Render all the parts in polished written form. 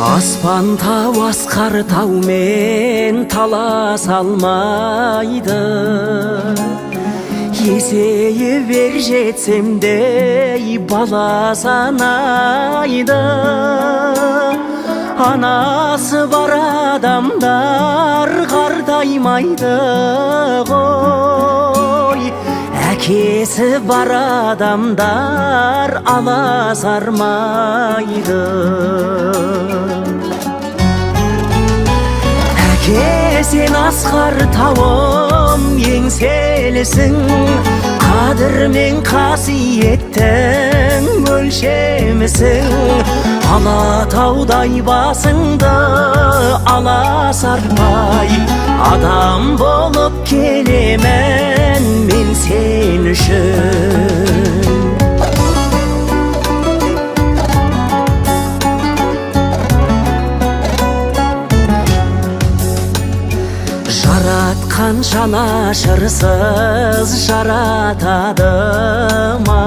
Аспан тау асқар таумен таласа алмайды. Есейіп ер жетсем де бала санайды. Анасы бар адамдар қартаймайды ғой, әкесі бар адамдар аласармайды. Әке, сен асқар тауым еңселісің, қадір мен қасиеттің өлшемісің. Алатаудай басыңды аласартпай, адам болып келемін мен сен үшін. Жаратқан жанашырсыз жаратады ма?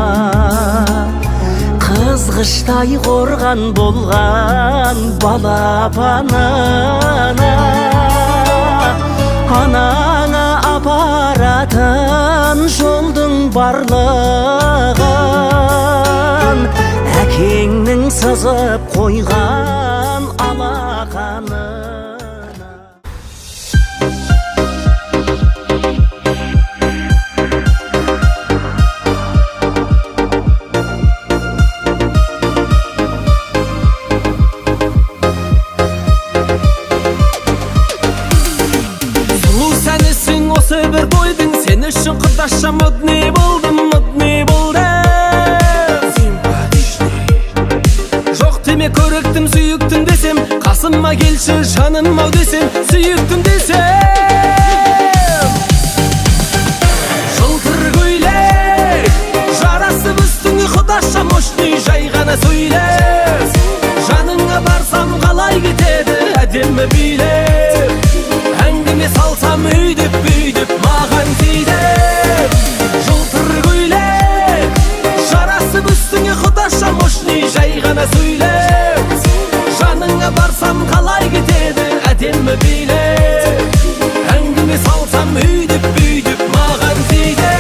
Қызғыштай қорған болған балапанына, анаңа апаратын жолдың барлығын әкеңнің сызып қойған алақаны. Осы бір бойдың сен үшін құдаша модный болдым, модный болдым. Симпатичный. Жоқ деме көріктім, сүйіктім десем, қасыма келші жаным ау десем, сүйіктім десем. Жылтыр көйлек жарасып үстіңе құдаша мощный, жай ғана сөйлес. Жаныңа барсам қалай кетеді әдемі билеп. Әңгіме салсам өйдіп маған тиді. Жылтыр көйлек жарасып үстіңе құдаша мощный, жай ғана сөйлеп. Жаныңа барсам қалай кетеді әдемі билеп. Әңгіме салсам өйдіп маған тиді.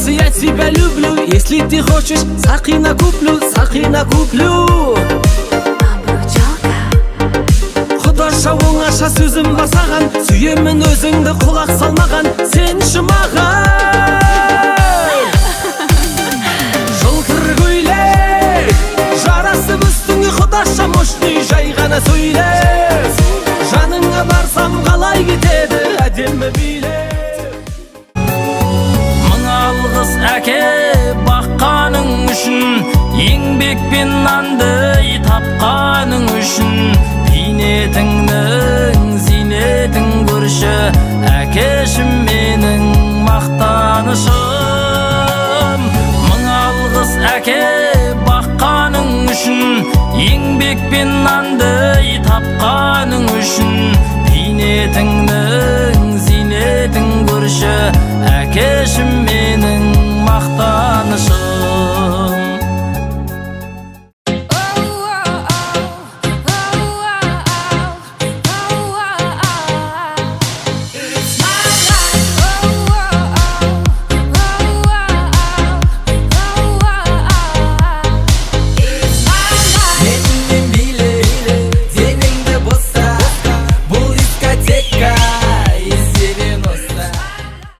Я тебя люблю, если ты хочешь, сақина куплю, сақина куплю. Құдаша оңаша сөзім бар саған, сүйемін өзіңді құлақ салмаған, сен үшін маған. Жылтыр көйлек жарасып үстіңе құдаша мощный, жай ғана сөйлес. Жаныңа барсам қалай кетеді әдемі билеп. Әке баққаның үшін, еңбекпен нанды тапқаның үшін, бейнетіңнің зейнетін көрші, әкешім менің мақтанышым. Мың алғыс әке баққаның үшін, еңбекпен нанды тапқаның үшін, бейнетіңнің зейнетін көрші, әкешім менің мақтанышым.